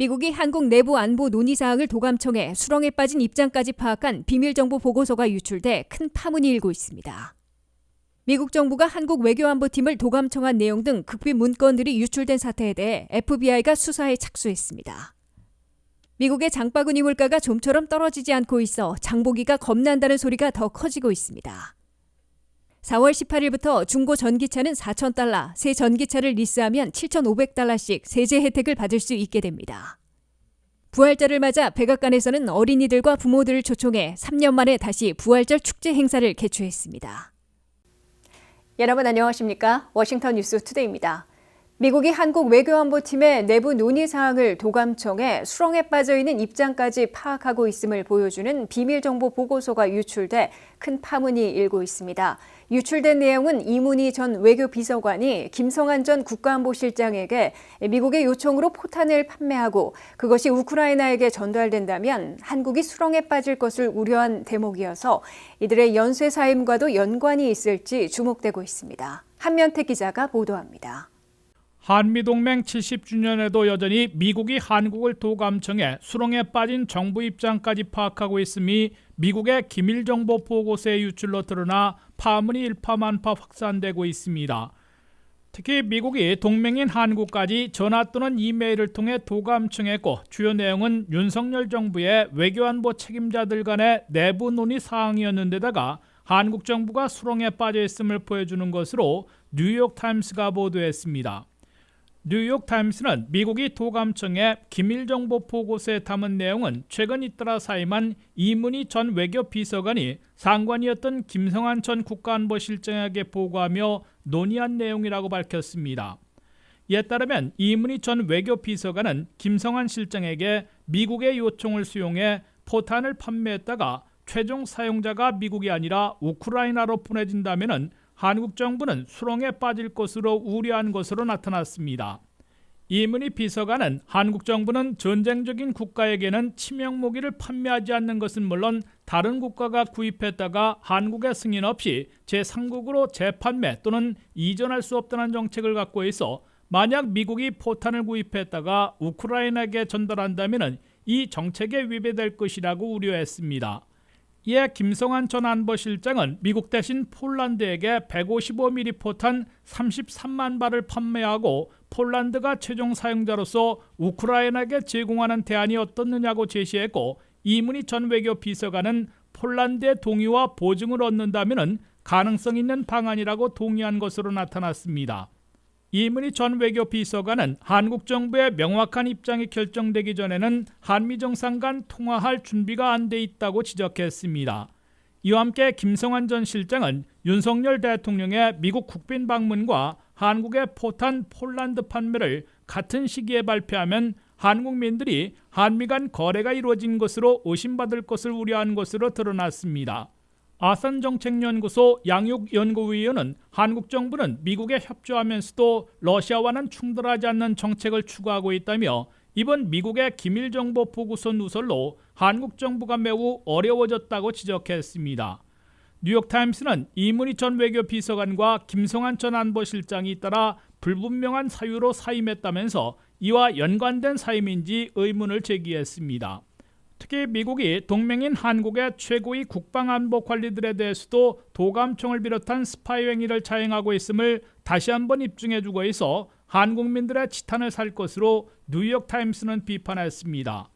미국이 한국 내부 안보 논의 사항을 도감청에 수렁에 빠진 입장까지 파악한 비밀정보 보고서가 유출돼 큰 파문이 일고 있습니다. 미국 정부가 한국 외교안보팀을 도감청한 내용 등 극비 문건들이 유출된 사태에 대해 FBI가 수사에 착수했습니다. 미국의 장바구니 물가가 좀처럼 떨어지지 않고 있어 장보기가 겁난다는 소리가 더 커지고 있습니다. 4월 18일부터 중고 전기차는 $4,000, 새 전기차를 리스하면 $7,500씩 세제 혜택을 받을 수 있게 됩니다. 부활절을 맞아 백악관에서는 어린이들과 부모들을 초청해 3년 만에 다시 부활절 축제 행사를 개최했습니다. 여러분 안녕하십니까? 워싱턴 뉴스 투데이입니다. 미국이 한국 외교안보팀의 내부 논의 사항을 도감청에 수렁에 빠져있는 입장까지 파악하고 있음을 보여주는 비밀정보 보고서가 유출돼 큰 파문이 일고 있습니다. 유출된 내용은 이문희 전 외교비서관이 김성한 전 국가안보실장에게 미국의 요청으로 포탄을 판매하고 그것이 우크라이나에게 전달된다면 한국이 수렁에 빠질 것을 우려한 대목이어서 이들의 연쇄사임과도 연관이 있을지 주목되고 있습니다. 한면태 기자가 보도합니다. 한미동맹 70주년에도 여전히 미국이 한국을 도감청해 수렁에 빠진 정부 입장까지 파악하고 있음이 미국의 기밀정보 보고서의 유출로 드러나 파문이 일파만파 확산되고 있습니다. 특히 미국이 동맹인 한국까지 전화 또는 이메일을 통해 도감청했고 주요 내용은 윤석열 정부의 외교안보 책임자들 간의 내부 논의 사항이었는데다가 한국 정부가 수렁에 빠져 있음을 보여주는 것으로 뉴욕타임스가 보도했습니다. 뉴욕타임스는 미국이 도감청에 기밀정보 보고서에 담은 내용은 최근 잇따라 사임한 이문희 전 외교비서관이 상관이었던 김성한 전 국가안보실장에게 보고하며 논의한 내용이라고 밝혔습니다. 이에 따르면 이문희 전 외교비서관은 김성한 실장에게 미국의 요청을 수용해 포탄을 판매했다가 최종 사용자가 미국이 아니라 우크라이나로 보내진다면 한국 정부는 수렁에 빠질 것으로 우려한 것으로 나타났습니다. 이문희 비서관은 한국 정부는 전쟁적인 국가에게는 치명 무기를 판매하지 않는 것은 물론 다른 국가가 구입했다가 한국의 승인 없이 제3국으로 재판매 또는 이전할 수 없다는 정책을 갖고 있어 만약 미국이 포탄을 구입했다가 우크라이나에게 전달한다면 이 정책에 위배될 것이라고 우려했습니다. 이에 김성한 전 안보실장은 미국 대신 폴란드에게 155mm 포탄 33만 발을 판매하고 폴란드가 최종 사용자로서 우크라이나에게 제공하는 대안이 어떻느냐고 제시했고 이문희 전 외교비서관은 폴란드의 동의와 보증을 얻는다면 가능성 있는 방안이라고 동의한 것으로 나타났습니다. 이문희 전 외교비서관은 한국 정부의 명확한 입장이 결정되기 전에는 한미 정상 간 통화할 준비가 안 돼 있다고 지적했습니다. 이와 함께 김성한 전 실장은 윤석열 대통령의 미국 국빈 방문과 한국의 포탄 폴란드 판매를 같은 시기에 발표하면 한국민들이 한미 간 거래가 이루어진 것으로 의심받을 것을 우려한 것으로 드러났습니다. 아산정책연구소 양육연구위원은 한국 정부는 미국에 협조하면서도 러시아와는 충돌하지 않는 정책을 추구하고 있다며 이번 미국의 기밀정보 보고서 누설로 한국 정부가 매우 어려워졌다고 지적했습니다. 뉴욕타임스는 이문희 전 외교비서관과 김성한 전 안보실장이 잇따라 불분명한 사유로 사임했다면서 이와 연관된 사임인지 의문을 제기했습니다. 특히 미국이 동맹인 한국의 최고위 국방안보 관리들에 대해서도 도감청을 비롯한 스파이 행위를 자행하고 있음을 다시 한번 입증해주고 있어 한국민들의 지탄을 살 것으로 뉴욕타임스는 비판했습니다.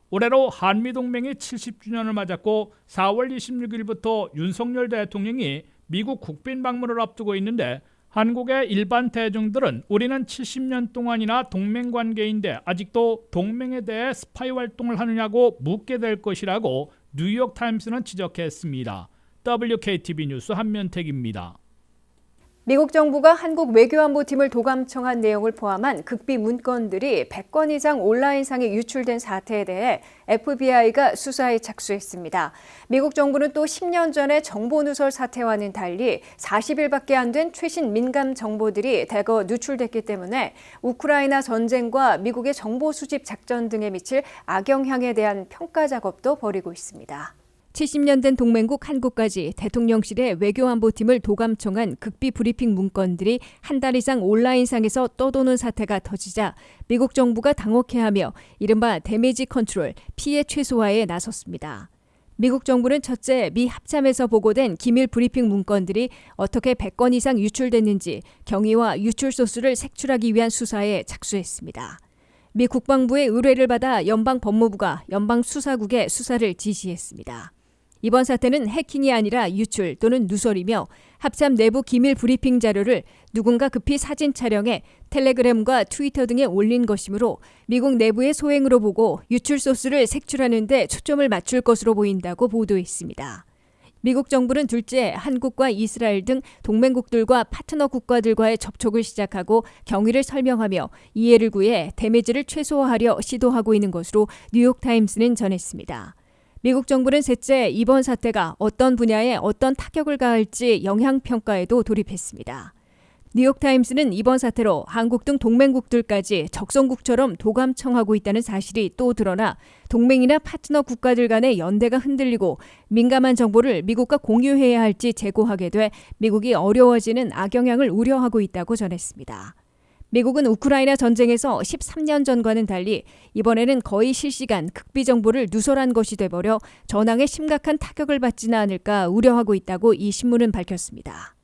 올해로 한미동맹이 70주년을 맞았고 4월 26일부터 윤석열 대통령이 미국 국빈 방문을 앞두고 있는데 한국의 일반 대중들은 우리는 70년 동안이나 동맹관계인데 아직도 동맹에 대해 스파이 활동을 하느냐고 묻게 될 것이라고 뉴욕타임스는 지적했습니다. WKTV 뉴스 한면택입니다. 미국 정부가 한국 외교안보팀을 도감청한 내용을 포함한 극비 문건들이 100건 이상 온라인상에 유출된 사태에 대해 FBI가 수사에 착수했습니다. 미국 정부는 또 10년 전의 정보 누설 사태와는 달리 40일밖에 안 된 최신 민감 정보들이 대거 누출됐기 때문에 우크라이나 전쟁과 미국의 정보 수집 작전 등에 미칠 악영향에 대한 평가 작업도 벌이고 있습니다. 70년 된 동맹국 한국까지 대통령실의 외교안보팀을 도감청한 극비 브리핑 문건들이 한 달 이상 온라인상에서 떠도는 사태가 터지자 미국 정부가 당혹해하며 이른바 데미지 컨트롤, 피해 최소화에 나섰습니다. 미국 정부는 첫째, 미 합참에서 보고된 기밀 브리핑 문건들이 어떻게 100건 이상 유출됐는지 경위와 유출 소스를 색출하기 위한 수사에 착수했습니다. 미 국방부의 의뢰를 받아 연방법무부가 연방수사국에 수사를 지시했습니다. 이번 사태는 해킹이 아니라 유출 또는 누설이며 합참 내부 기밀 브리핑 자료를 누군가 급히 사진 촬영해 텔레그램과 트위터 등에 올린 것이므로 미국 내부의 소행으로 보고 유출 소스를 색출하는 데 초점을 맞출 것으로 보인다고 보도했습니다. 미국 정부는 둘째, 한국과 이스라엘 등 동맹국들과 파트너 국가들과의 접촉을 시작하고 경위를 설명하며 이해를 구해 데미지를 최소화하려 시도하고 있는 것으로 뉴욕타임스는 전했습니다. 미국 정부는 셋째, 이번 사태가 어떤 분야에 어떤 타격을 가할지 영향평가에도 돌입했습니다. 뉴욕타임스는 이번 사태로 한국 등 동맹국들까지 적성국처럼 도감청하고 있다는 사실이 또 드러나 동맹이나 파트너 국가들 간의 연대가 흔들리고 민감한 정보를 미국과 공유해야 할지 재고하게 돼 미국이 어려워지는 악영향을 우려하고 있다고 전했습니다. 미국은 우크라이나 전쟁에서 13년 전과는 달리 이번에는 거의 실시간 극비 정보를 누설한 것이 돼버려 전황에 심각한 타격을 받지는 않을까 우려하고 있다고 이 신문은 밝혔습니다.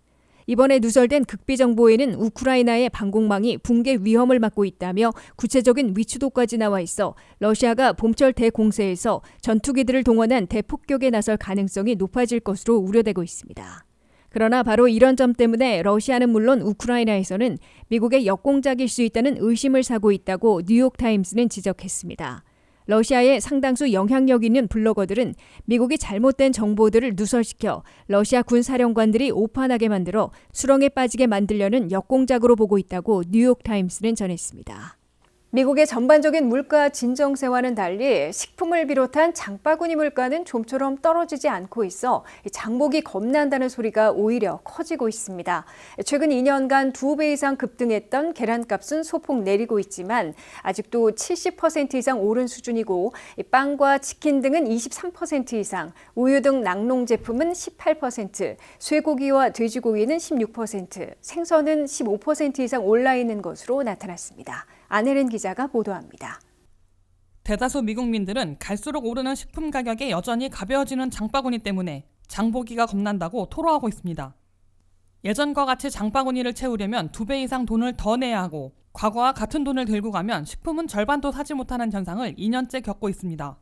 이번에 누설된 극비 정보에는 우크라이나의 방공망이 붕괴 위험을 맞고 있다며 구체적인 위치도까지 나와 있어 러시아가 봄철 대공세에서 전투기들을 동원한 대폭격에 나설 가능성이 높아질 것으로 우려되고 있습니다. 그러나 바로 이런 점 때문에 러시아는 물론 우크라이나에서는 미국의 역공작일 수 있다는 의심을 사고 있다고 뉴욕타임스는 지적했습니다. 러시아의 상당수 영향력 있는 블로거들은 미국이 잘못된 정보들을 누설시켜 러시아 군 사령관들이 오판하게 만들어 수렁에 빠지게 만들려는 역공작으로 보고 있다고 뉴욕타임스는 전했습니다. 미국의 전반적인 물가 진정세와는 달리 식품을 비롯한 장바구니 물가는 좀처럼 떨어지지 않고 있어 장보기 겁난다는 소리가 오히려 커지고 있습니다. 최근 2년간 2배 이상 급등했던 계란값은 소폭 내리고 있지만 아직도 70% 이상 오른 수준이고 빵과 치킨 등은 23% 이상, 우유 등 낙농 제품은 18%, 쇠고기와 돼지고기는 16%, 생선은 15% 이상 올라 있는 것으로 나타났습니다. 안혜린 기자가 보도합니다. 대다수 미국민들은 갈수록 오르는 식품 가격에 여전히 가벼워지는 장바구니 때문에 장보기가 겁난다고 토로하고 있습니다. 예전과 같이 장바구니를 채우려면 2배 이상 돈을 더 내야 하고 과거와 같은 돈을 들고 가면 식품은 절반도 사지 못하는 현상을 2년째 겪고 있습니다.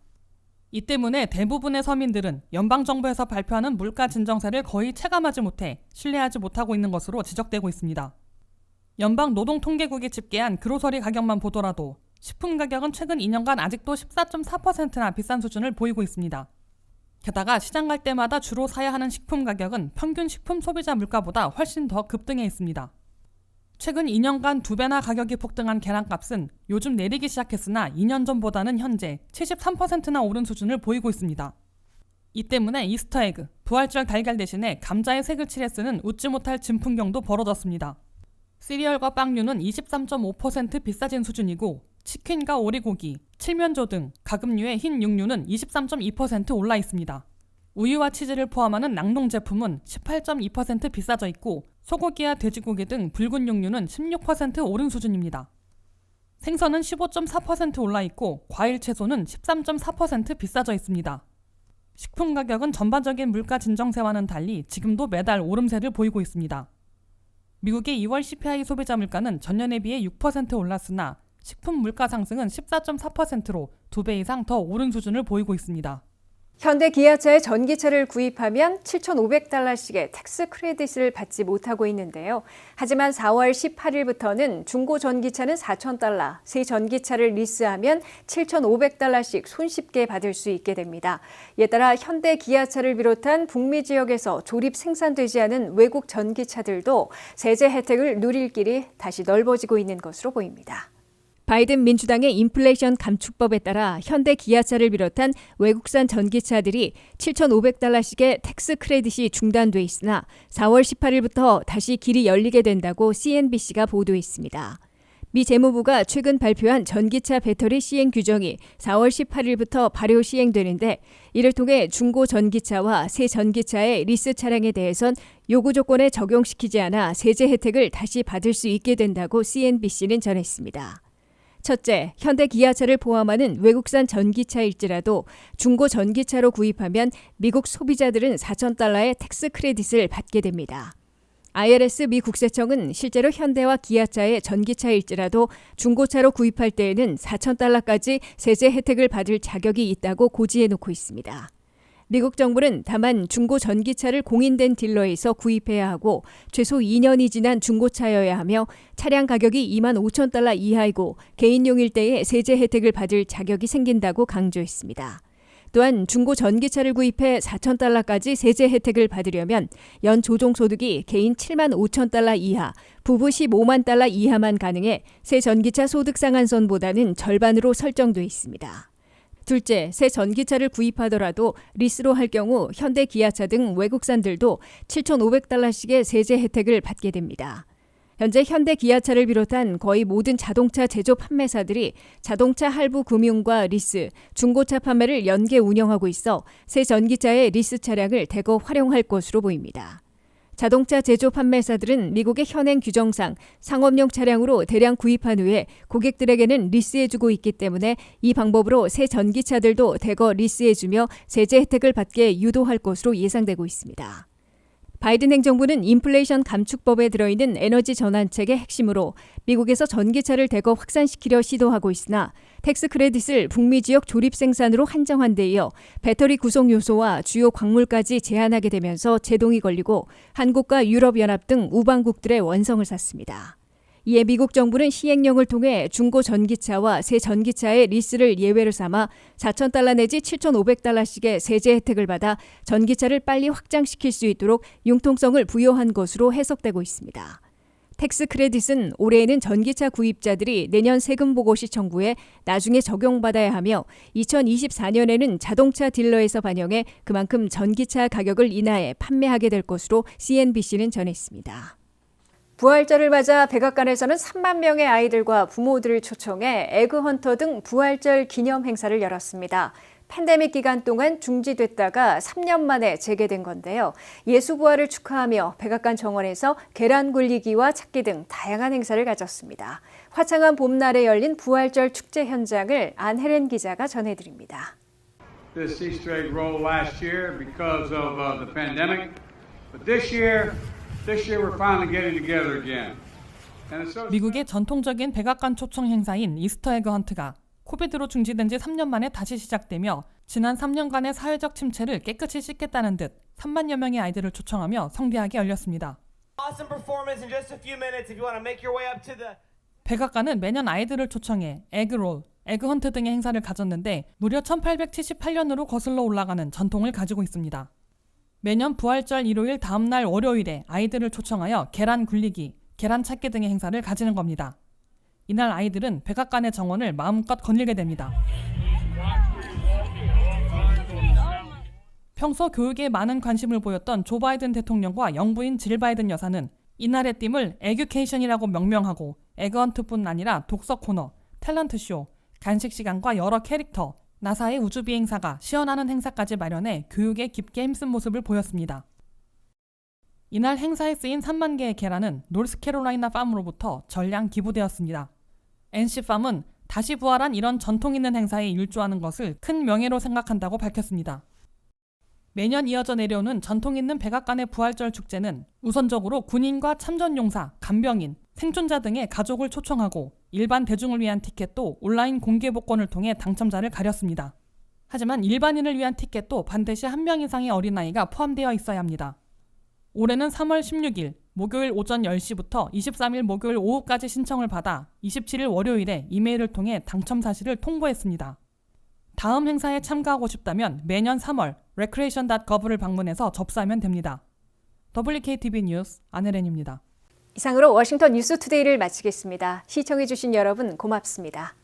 이 때문에 대부분의 서민들은 연방정부에서 발표하는 물가 진정세를 거의 체감하지 못해 신뢰하지 못하고 있는 것으로 지적되고 있습니다. 연방노동통계국이 집계한 그로서리 가격만 보더라도 식품 가격은 최근 2년간 아직도 14.4%나 비싼 수준을 보이고 있습니다. 게다가 시장 갈 때마다 주로 사야 하는 식품 가격은 평균 식품 소비자 물가보다 훨씬 더 급등해 있습니다. 최근 2년간 2배나 가격이 폭등한 계란값은 요즘 내리기 시작했으나 2년 전보다는 현재 73%나 오른 수준을 보이고 있습니다. 이 때문에 이스터에그, 부활절 달걀 대신에 감자에 색을 칠해 쓰는 웃지 못할 진풍경도 벌어졌습니다. 시리얼과 빵류는 23.5% 비싸진 수준이고 치킨과 오리고기, 칠면조 등 가금류의 흰 육류는 23.2% 올라 있습니다. 우유와 치즈를 포함하는 낙농 제품은 18.2% 비싸져 있고 소고기와 돼지고기 등 붉은 육류는 16% 오른 수준입니다. 생선은 15.4% 올라 있고 과일 채소는 13.4% 비싸져 있습니다. 식품 가격은 전반적인 물가 진정세와는 달리 지금도 매달 오름세를 보이고 있습니다. 미국의 2월 CPI 소비자 물가는 전년에 비해 6% 올랐으나 식품 물가 상승은 14.4%로 2배 이상 더 오른 수준을 보이고 있습니다. 현대 기아차의 전기차를 구입하면 7,500달러씩의 텍스 크레딧을 받지 못하고 있는데요. 하지만 4월 18일부터는 중고 전기차는 4,000달러, 새 전기차를 리스하면 7,500달러씩 손쉽게 받을 수 있게 됩니다. 이에 따라 현대 기아차를 비롯한 북미 지역에서 조립 생산되지 않은 외국 전기차들도 세제 혜택을 누릴 길이 다시 넓어지고 있는 것으로 보입니다. 바이든 민주당의 인플레이션 감축법에 따라 현대 기아차를 비롯한 외국산 전기차들이 7,500달러씩의 텍스 크레딧이 중단돼 있으나 4월 18일부터 다시 길이 열리게 된다고 CNBC가 보도했습니다. 미 재무부가 최근 발표한 전기차 배터리 시행 규정이 4월 18일부터 발효 시행되는데 이를 통해 중고 전기차와 새 전기차의 리스 차량에 대해선 요구 조건에 적용시키지 않아 세제 혜택을 다시 받을 수 있게 된다고 CNBC는 전했습니다. 첫째, 현대 기아차를 포함하는 외국산 전기차일지라도 중고 전기차로 구입하면 미국 소비자들은 $4,000의 텍스 크레딧을 받게 됩니다. IRS 미 국세청은 실제로 현대와 기아차의 전기차일지라도 중고차로 구입할 때에는 $4,000까지 세제 혜택을 받을 자격이 있다고 고지해놓고 있습니다. 미국 정부는 다만 중고 전기차를 공인된 딜러에서 구입해야 하고 최소 2년이 지난 중고차여야 하며 차량 가격이 $25,000 이하이고 개인용일 때에 세제 혜택을 받을 자격이 생긴다고 강조했습니다. 또한 중고 전기차를 구입해 $4,000까지 세제 혜택을 받으려면 연 조종소득이 개인 $75,000 이하, 부부 $150,000 이하만 가능해 새 전기차 소득 상한선보다는 절반으로 설정돼 있습니다. 둘째, 새 전기차를 구입하더라도 리스로 할 경우 현대 기아차 등 외국산들도 $7,500씩의 세제 혜택을 받게 됩니다. 현재 현대 기아차를 비롯한 거의 모든 자동차 제조 판매사들이 자동차 할부 금융과 리스, 중고차 판매를 연계 운영하고 있어 새 전기차의 리스 차량을 대거 활용할 것으로 보입니다. 자동차 제조 판매사들은 미국의 현행 규정상 상업용 차량으로 대량 구입한 후에 고객들에게는 리스해주고 있기 때문에 이 방법으로 새 전기차들도 대거 리스해주며 세제 혜택을 받게 유도할 것으로 예상되고 있습니다. 바이든 행정부는 인플레이션 감축법에 들어있는 에너지 전환책의 핵심으로 미국에서 전기차를 대거 확산시키려 시도하고 있으나 텍스 크레딧을 북미 지역 조립 생산으로 한정한 데 이어 배터리 구성 요소와 주요 광물까지 제한하게 되면서 제동이 걸리고 한국과 유럽연합 등 우방국들의 원성을 샀습니다. 이에 미국 정부는 시행령을 통해 중고 전기차와 새 전기차의 리스를 예외로 삼아 $4,000 내지 $7,500씩의 세제 혜택을 받아 전기차를 빨리 확장시킬 수 있도록 융통성을 부여한 것으로 해석되고 있습니다. 텍스 크레딧은 올해에는 전기차 구입자들이 내년 세금 보고 시 청구해 나중에 적용받아야 하며 2024년에는 자동차 딜러에서 반영해 그만큼 전기차 가격을 인하해 판매하게 될 것으로 CNBC는 전했습니다. 부활절을 맞아 백악관에서는 3만 명의 아이들과 부모들을 초청해 에그헌터 등 부활절 기념 행사를 열었습니다. 팬데믹 기간 동안 중지됐다가 3년 만에 재개된 건데요. 예수부활을 축하하며 백악관 정원에서 계란 굴리기와 찾기 등 다양한 행사를 가졌습니다. 화창한 봄날에 열린 부활절 축제 현장을 안혜렌 기자가 전해드립니다. This Easter egg roll last year because of the pandemic, but this year we're finally getting together again. 미국의 전통적인 백악관 초청 행사인 이스터 에그 헌트가 코비드로 중지된 지 3년 만에 다시 시작되며 지난 3년간의 사회적 침체를 깨끗이 씻겠다는 듯 3만여 명의 아이들을 초청하며 성대하게 열렸습니다. 백악관은 매년 아이들을 초청해 에그롤, 에그헌트 등의 행사를 가졌는데 무려 1878년으로 거슬러 올라가는 전통을 가지고 있습니다. 매년 부활절 일요일 다음 날 월요일에 아이들을 초청하여 계란 굴리기, 계란 찾기 등의 행사를 가지는 겁니다. 이날 아이들은 백악관의 정원을 마음껏 거닐게 됩니다. 평소 교육에 많은 관심을 보였던 조 바이든 대통령과 영부인 질 바이든 여사는 이날의 띠을 에듀케이션이라고 명명하고 에그헌트뿐 아니라 독서 코너, 탤런트 쇼, 간식 시간과 여러 캐릭터, 나사의 우주 비행사가 시연하는 행사까지 마련해 교육에 깊게 힘쓴 모습을 보였습니다. 이날 행사에 쓰인 3만 개의 계란은 노스캐롤라이나 팜으로부터 전량 기부되었습니다. NC팜은 다시 부활한 이런 전통 있는 행사에 일조하는 것을 큰 명예로 생각한다고 밝혔습니다. 매년 이어져 내려오는 전통 있는 백악관의 부활절 축제는 우선적으로 군인과 참전용사, 간병인, 생존자 등의 가족을 초청하고 일반 대중을 위한 티켓도 온라인 공개 복권을 통해 당첨자를 가렸습니다. 하지만 일반인을 위한 티켓도 반드시 1명 이상의 어린아이가 포함되어 있어야 합니다. 올해는 3월 16일 목요일 오전 10시부터 23일 목요일 오후까지 신청을 받아 27일 월요일에 이메일을 통해 당첨 사실을 통보했습니다. 다음 행사에 참가하고 싶다면 매년 3월 recreation.gov를 방문해서 접수하면 됩니다. WKTV 뉴스 안혜렌입니다. 이상으로 워싱턴 뉴스투데이를 마치겠습니다. 시청해주신 여러분 고맙습니다.